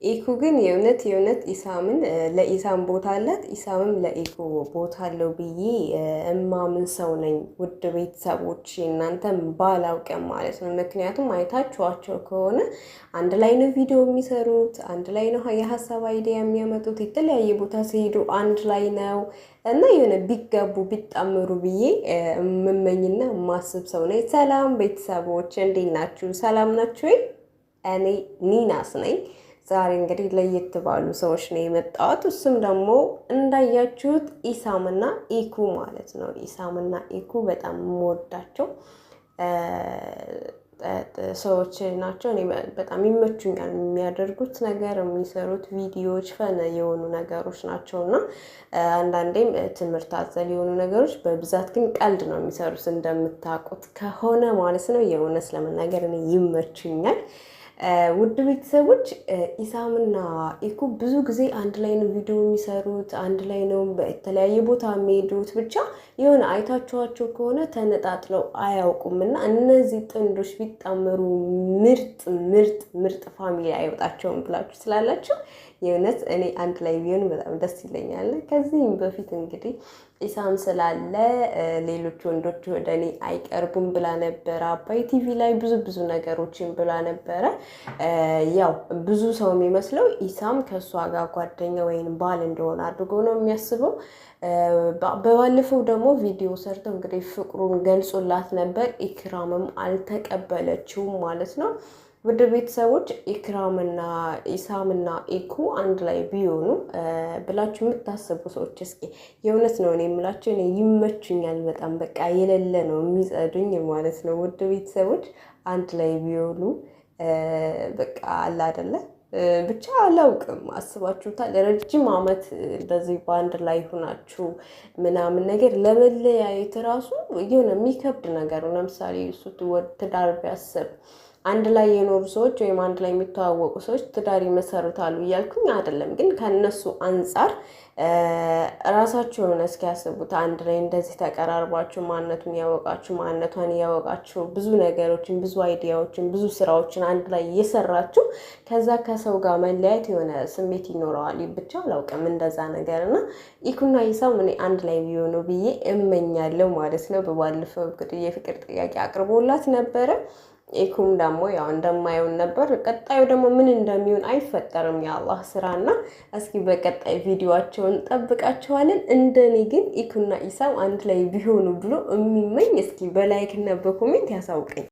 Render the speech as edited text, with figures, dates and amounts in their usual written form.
ኢኩ ግን የእውነት ኢሳምን ለኢሳም ቦታ አላት፣ ኢሳምም ለኢኩ ቦታ አለው ብዬ እማምን ሰው ነኝ። ውድ ቤተሰቦች እናንተም ባላውቅም ማለት ነው። ምክንያቱም አይታችኋቸው ከሆነ አንድ ላይ ነው ቪዲዮ የሚሰሩት፣ አንድ ላይ ነው የሀሳብ አይዲያ የሚያመጡት፣ የተለያየ ቦታ ሲሄዱ አንድ ላይ ነው እና የሆነ ቢጋቡ ቢጣምሩ ብዬ የምመኝና የማስብ ሰው ነኝ። ሰላም ቤተሰቦች እንዴት ናችሁ? ሰላም ናችሁ ወይ? እኔ ኒናስ ነኝ። ዛሬ እንግዲህ ለየት ባሉ ሰዎች ነው የመጣሁት። እሱም ደግሞ እንዳያችሁት ኢሳምና ኢኩ ማለት ነው። ኢሳምና ኢኩ በጣም የምወዳቸው ሰዎች ናቸው። እኔ በጣም ይመቹኛል። የሚያደርጉት ነገር፣ የሚሰሩት ቪዲዮዎች ፈን የሆኑ ነገሮች ናቸው እና አንዳንዴም ትምህርት አዘል የሆኑ ነገሮች፣ በብዛት ግን ቀልድ ነው የሚሰሩት እንደምታውቁት ከሆነ ማለት ነው። የእውነት ለመናገር እኔ ይመቹኛል። ውድ ቤተሰቦች ኢሳምና ኢኩ ብዙ ጊዜ አንድ ላይ ነው ቪዲዮ የሚሰሩት፣ አንድ ላይ ነው በተለያየ ቦታ የሚሄዱት። ብቻ የሆነ አይታችኋቸው ከሆነ ተነጣጥለው አያውቁም እና እነዚህ ጥንዶች ቢጣመሩ ምርጥ ምርጥ ምርጥ ፋሚሊ አይወጣቸውም ብላችሁ ስላላችሁ የእውነት እኔ አንድ ላይ ቢሆን በጣም ደስ ይለኛል። ከዚህም በፊት እንግዲህ ኢሳም ስላለ ሌሎች ወንዶች ወደ እኔ አይቀርቡም ብላ ነበረ። አባይ ቲቪ ላይ ብዙ ነገሮችን ብላ ነበረ። ያው ብዙ ሰው የሚመስለው ኢሳም ከእሷ ጋር ጓደኛ ወይም ባል እንደሆነ አድርጎ ነው የሚያስበው። በባለፈው ደግሞ ቪዲዮ ሰርተው እንግዲህ ፍቅሩን ገልጾላት ነበር። ኢክራምም አልተቀበለችውም ማለት ነው። ውድ ቤተሰቦች ኢክራምና ኢሳምና ኢኩ አንድ ላይ ቢሆኑ ብላችሁ የምታስቡ ሰዎች እስኪ የእውነት ነው እኔ የምላቸው፣ እኔ ይመቹኛል በጣም በቃ የሌለ ነው የሚጸዱኝ ማለት ነው። ውድ ቤተሰቦች አንድ ላይ ቢሆኑ በቃ አለ አይደለ ብቻ አላውቅም። አስባችሁታል? ረጅም ዓመት እንደዚህ በአንድ ላይ ሆናችሁ ምናምን ነገር ለመለያየት ራሱ የሆነ የሚከብድ ነገር ነው። ለምሳሌ እሱ ትዳር ቢያስብ አንድ ላይ የኖሩ ሰዎች ወይም አንድ ላይ የሚተዋወቁ ሰዎች ትዳር ይመሰርታሉ እያልኩኝ አይደለም፣ ግን ከነሱ አንጻር ራሳቸውን እስኪያስቡት አንድ ላይ እንደዚህ ተቀራርባችሁ ማንነቱን ያወቃችሁ ማንነቷን ያወቃችሁ ብዙ ነገሮችን ብዙ አይዲያዎችን ብዙ ስራዎችን አንድ ላይ እየሰራችሁ ከዛ ከሰው ጋር መለያየት የሆነ ስሜት ይኖረዋል። ብቻ አላውቅም እንደዛ ነገር እና ኢኩና ኢሳም እኔ አንድ ላይ ቢሆኑ ብዬ እመኛለሁ ማለት ነው። በባለፈው እንግዲህ የፍቅር ጥያቄ አቅርቦላት ነበረ። ኢኩም ደግሞ ያው እንደማየውን ነበር። ቀጣዩ ደግሞ ምን እንደሚሆን አይፈጠርም የአላህ ስራና፣ እስኪ በቀጣይ ቪዲዮአቸውን ጠብቃቸዋለን። እንደኔ ግን ኢኩና ኢሳም አንድ ላይ ቢሆኑ ብሎ የሚመኝ እስኪ በላይክ እና በኮሜንት ያሳውቀኝ።